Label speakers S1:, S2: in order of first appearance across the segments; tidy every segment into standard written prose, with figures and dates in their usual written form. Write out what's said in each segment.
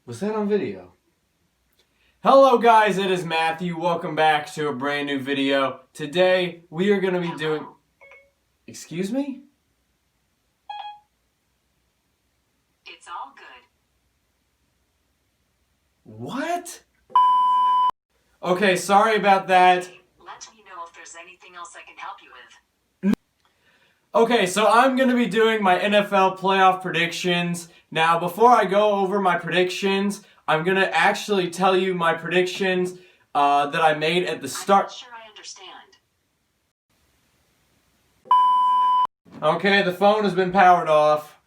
S1: Was that on video? Hello guys, it is Matthew. Welcome back to a brand new video. Today we are going to be doing... Excuse me?
S2: It's all good.
S1: What? Okay, sorry about that.
S2: Let me know if there's anything else I can help you with.
S1: Okay, so I'm going to be doing my NFL playoff predictions. Now, before I go over my predictions, I'm going to actually tell you my predictions that I made at the start.
S2: I'm not sure I understand.
S1: Okay, the phone has been powered off.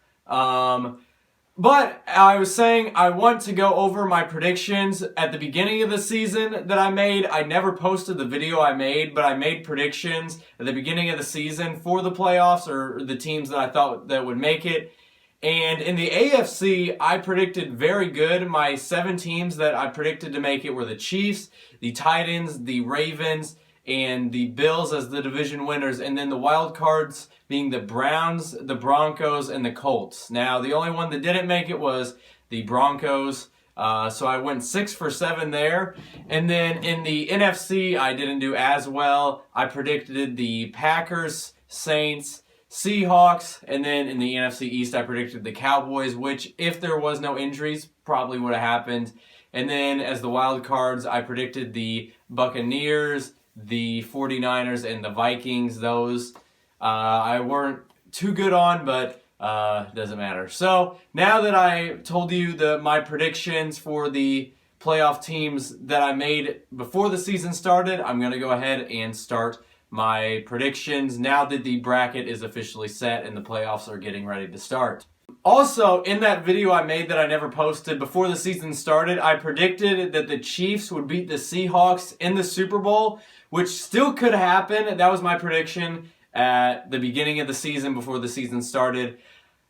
S1: But I was saying I want to go over my predictions at the beginning of the season that I made. I never posted the video I made, but I made predictions at the beginning of the season for the playoffs or the teams that I thought that would make it. And in the AFC, I predicted very good. My 7 teams that I predicted to make it were the Chiefs, the Titans, the Ravens, and the Bills as the division winners, and then the wild cards being the Browns, the Broncos, and the Colts. Now, the only one that didn't make it was the Broncos, so I went 6 for 7 there. And then in the NFC, I didn't do as well. I predicted the Packers, Saints, Seahawks, and then in the NFC East, I predicted the Cowboys, which, if there was no injuries, probably would have happened. And then as the wild cards, I predicted the Buccaneers, the 49ers, and the Vikings. Those I weren't too good on, but doesn't matter. So now that I told you my predictions for the playoff teams that I made before the season started, I'm going to go ahead and start my predictions now that the bracket is officially set and the playoffs are getting ready to start. Also, in that video I made that I never posted before the season started, I predicted that the Chiefs would beat the Seahawks in the Super Bowl, which still could happen. That was my prediction at the beginning of the season before the season started.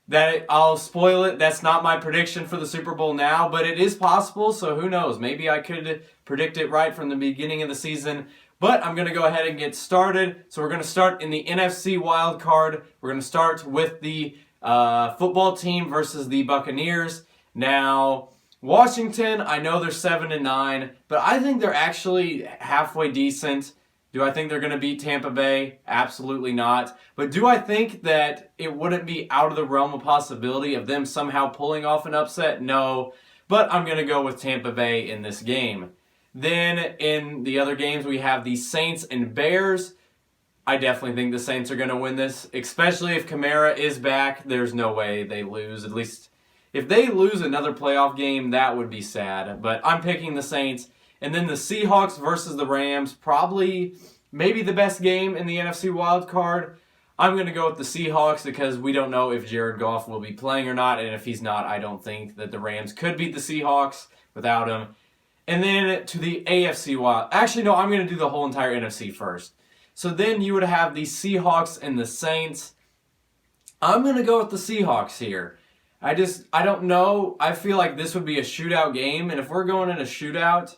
S1: That I'll spoil it. That's not my prediction for the Super Bowl now, but it is possible, so who knows? Maybe I could predict it right from the beginning of the season. But I'm going to go ahead and get started. So we're going to start in the NFC wild card. We're going to start with the football team versus the Buccaneers. Now, Washington, I know they're 7-9, but I think they're actually halfway decent. Do I think they're going to beat Tampa Bay? Absolutely not. But do I think that it wouldn't be out of the realm of possibility of them somehow pulling off an upset? No. But I'm going to go with Tampa Bay in this game. Then in the other games, we have the Saints and Bears. I definitely think the Saints are going to win this, especially if Kamara is back. There's no way they lose. At least if they lose another playoff game, that would be sad. But I'm picking the Saints. And then the Seahawks versus the Rams, probably maybe the best game in the NFC wild card. I'm going to go with the Seahawks because we don't know if Jared Goff will be playing or not. And if he's not, I don't think that the Rams could beat the Seahawks without him. And then to the AFC wild. Actually, no, I'm going to do the whole entire NFC first. So then you would have the Seahawks and the Saints. I'm going to go with the Seahawks here. I don't know. I feel like this would be a shootout game. And if we're going in a shootout,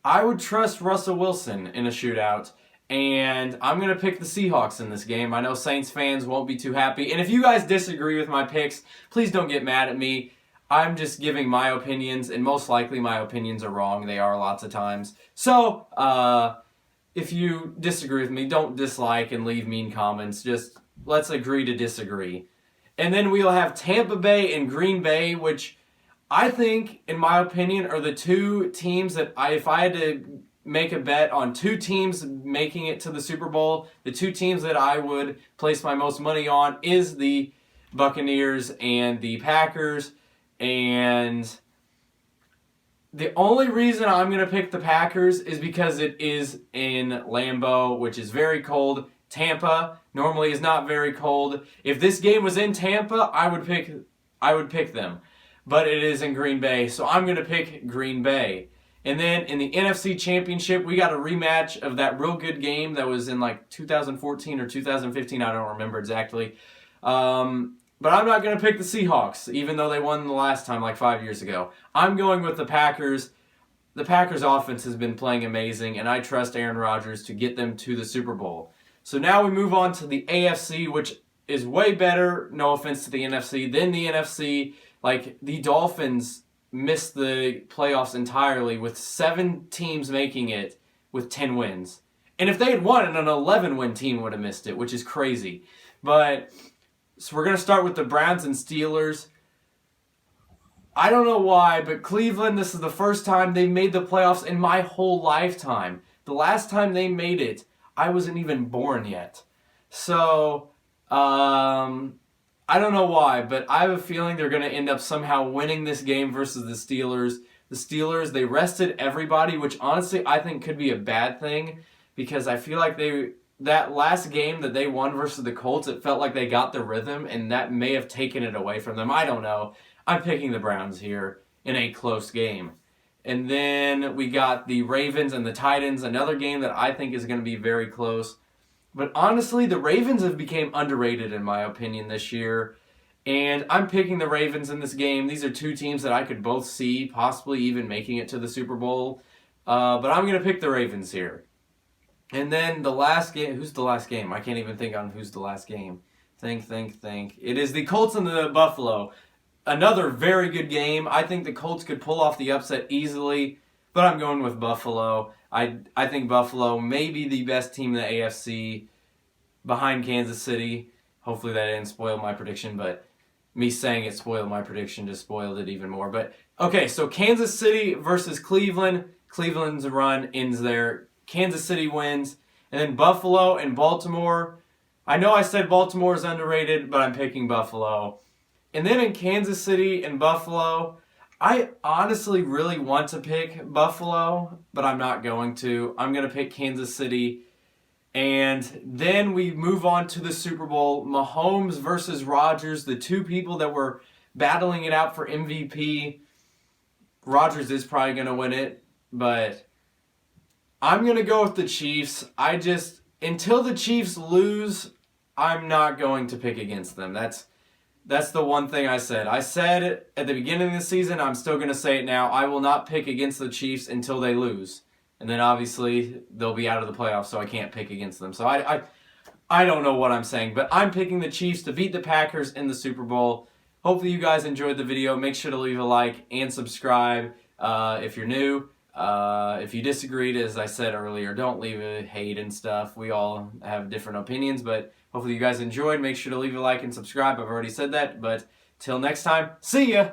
S1: I would trust Russell Wilson in a shootout. And I'm going to pick the Seahawks in this game. I know Saints fans won't be too happy. And if you guys disagree with my picks, please don't get mad at me. I'm just giving my opinions, and most likely my opinions are wrong. They are lots of times. So, if you disagree with me, don't dislike and leave mean comments. Just let's agree to disagree. And then we'll have Tampa Bay and Green Bay, which I think, in my opinion, are the two teams that if I had to make a bet on 2 teams making it to the Super Bowl, the 2 teams that I would place my most money on is the Buccaneers and the Packers. And the only reason I'm going to pick the Packers is because it is in Lambeau, which is very cold. Tampa normally is not very cold. If this game was in Tampa, I would pick them. But it is in Green Bay, so I'm going to pick Green Bay. And then in the NFC Championship, we got a rematch of that real good game that was in like 2014 or 2015. I don't remember exactly. But I'm not going to pick the Seahawks, even though they won the last time like 5 years ago. I'm going with the Packers. The Packers offense has been playing amazing, and I trust Aaron Rodgers to get them to the Super Bowl. So now we move on to the AFC, which is way better, no offense to the NFC, than the NFC. Like, the Dolphins missed the playoffs entirely, with 7 teams making it with 10 wins. And if they had won, an 11-win team would have missed it, which is crazy. But so we're going to start with the Browns and Steelers. I don't know why, but Cleveland, this is the first time they've made the playoffs in my whole lifetime. The last time they made it, I wasn't even born yet. So, I don't know why, but I have a feeling they're going to end up somehow winning this game versus the Steelers. The Steelers, they rested everybody, which honestly I think could be a bad thing, because I feel like that last game that they won versus the Colts, it felt like they got the rhythm, and that may have taken it away from them. I don't know. I'm picking the Browns here in a close game. And then we got the Ravens and the Titans, another game that I think is going to be very close. But honestly, the Ravens have become underrated in my opinion this year. And I'm picking the Ravens in this game. These are 2 teams that I could both see possibly even making it to the Super Bowl. But I'm going to pick the Ravens here. And then the last game, who's the last game? I can't even think on who's the last game. Think. It is the Colts and the Buffalo. Another very good game. I think the Colts could pull off the upset easily, but I'm going with Buffalo. I think Buffalo may be the best team in the AFC behind Kansas City. Hopefully that didn't spoil my prediction, but me saying it spoiled my prediction just spoiled it even more. But okay, so Kansas City versus Cleveland. Cleveland's run ends there. Kansas City wins. And then Buffalo and Baltimore. I know I said Baltimore is underrated, but I'm picking Buffalo. And then in Kansas City and Buffalo, I honestly really want to pick Buffalo, but I'm not going to. I'm going to pick Kansas City. And then we move on to the Super Bowl. Mahomes versus Rodgers, the 2 people that were battling it out for MVP. Rodgers is probably going to win it, but I'm going to go with the Chiefs. Until the Chiefs lose, I'm not going to pick against them. That's the one thing I said. I said it at the beginning of the season. I'm still going to say it now. I will not pick against the Chiefs until they lose. And then obviously they'll be out of the playoffs, so I can't pick against them. So I don't know what I'm saying, but I'm picking the Chiefs to beat the Packers in the Super Bowl. Hopefully you guys enjoyed the video. Make sure to leave a like and subscribe if you're new. If you disagreed, as I said earlier, don't leave a hate and stuff. We all have different opinions, but hopefully you guys enjoyed. Make sure to leave a like and subscribe. I've already said that, but till next time, see ya!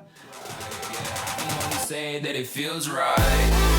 S3: Say that it feels right.